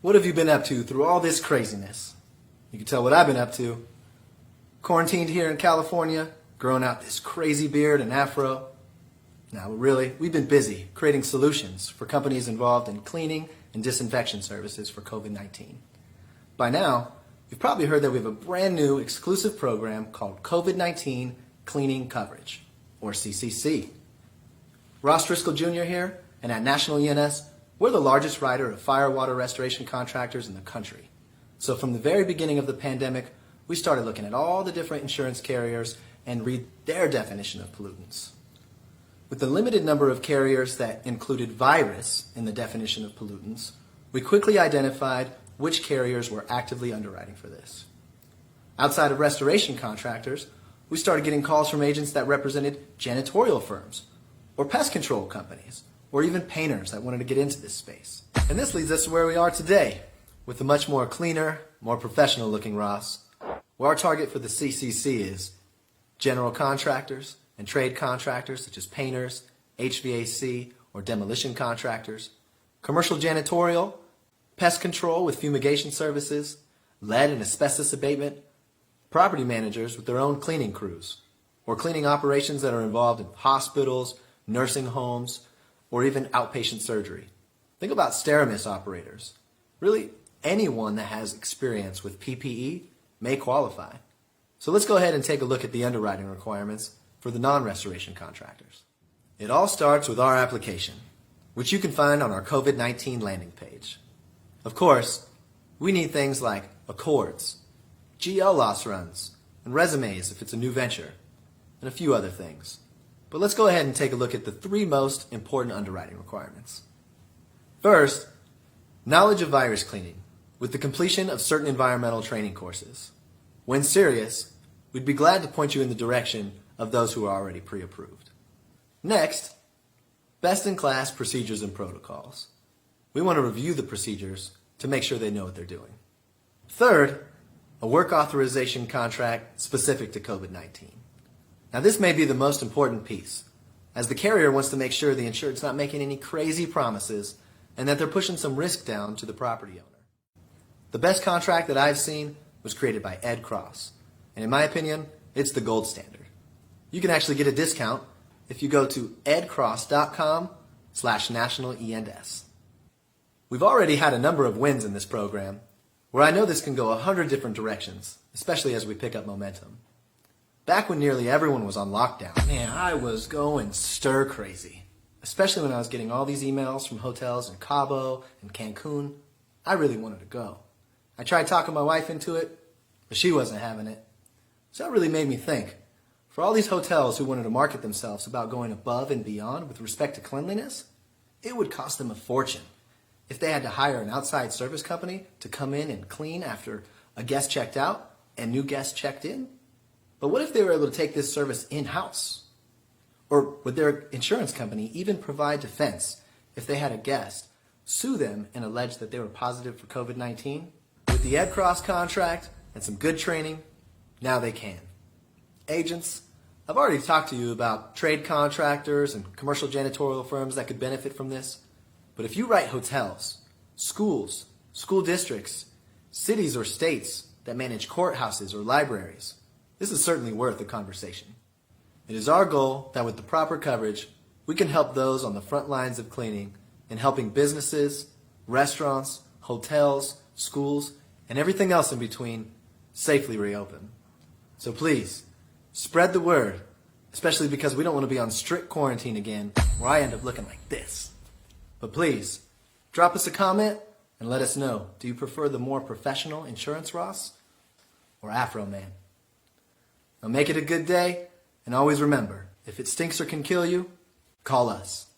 What have you been up to through all this craziness? You can tell what I've been up to. Quarantined here in California, growing out this crazy beard and afro. Now, really, we've been busy creating solutions for companies involved in cleaning and disinfection services for COVID-19. By now, you've probably heard that we have a brand new exclusive program called COVID-19 Cleaning Coverage, or C.C.C. Ross Driscoll Jr. here, and at National E&S, we're the largest writer of fire water restoration contractors in the country. So from the very beginning of the pandemic, we started looking at all the different insurance carriers and read their definition of pollutants. With the limited number of carriers that included virus in the definition of pollutants, we quickly identified which carriers were actively underwriting for this. Outside of restoration contractors, we started getting calls from agents that represented janitorial firms, or pest control companies, or even painters that wanted to get into this space. And this leads us to where we are today, with a much more cleaner, more professional looking Ross, where our target for the C.C.C. is general contractors and trade contractors such as painters, HVAC, or demolition contractors, commercial janitorial, pest control with fumigation services, lead and asbestos abatement, property managers with their own cleaning crews, or cleaning operations that are involved in hospitals, nursing homes, or even outpatient surgery. Think about SteraMist operators. Really, anyone that has experience with PPE may qualify. So let's go ahead and take a look at the underwriting requirements for the non-restoration contractors. It all starts with our application, which you can find on our COVID-19 landing page. Of course, we need things like accords, GL loss runs, and resumes if it's a new venture, and a few other things. But let's go ahead and take a look at the three most important underwriting requirements. First, knowledge of virus cleaning with the completion of certain environmental training courses. When serious, we'd be glad to point you in the direction of those who are already pre-approved. Next, best-in-class procedures and protocols. We want to review the procedures to make sure they know what they're doing. Third, a work authorization contract specific to COVID-19. Now this may be the most important piece, as the carrier wants to make sure the insured's not making any crazy promises and that they're pushing some risk down to the property owner. The best contract that I've seen was created by Ed Cross, and in my opinion, it's the gold standard. You can actually get a discount if you go to edcross.com/nationales. We've already had a number of wins in this program, where I know this can go 100 different directions, especially as we pick up momentum. Back when nearly everyone was on lockdown, man, I was going stir crazy, especially when I was getting all these emails from hotels in Cabo and Cancun. I really wanted to go. I tried talking my wife into it, but she wasn't having it. So that really made me think. For all these hotels who wanted to market themselves about going above and beyond with respect to cleanliness, it would cost them a fortune if they had to hire an outside service company to come in and clean after a guest checked out and new guests checked in. But what if they were able to take this service in-house? Or would their insurance company even provide defense if they had a guest sue them and allege that they were positive for COVID-19? With the Ed Cross contract and some good training, now they can. Agents, I've already talked to you about trade contractors and commercial janitorial firms that could benefit from this. But if you write hotels, schools, school districts, cities or states that manage courthouses or libraries, this is certainly worth a conversation. It is our goal that with the proper coverage, we can help those on the front lines of cleaning in helping businesses, restaurants, hotels, schools, and everything else in between safely reopen. So please, spread the word, especially because we don't want to be on strict quarantine again where I end up looking like this. But please, drop us a comment and let us know, do you prefer the more professional insurance Ross or Afro Man? Now make it a good day, and always remember, if it stinks or can kill you, call us.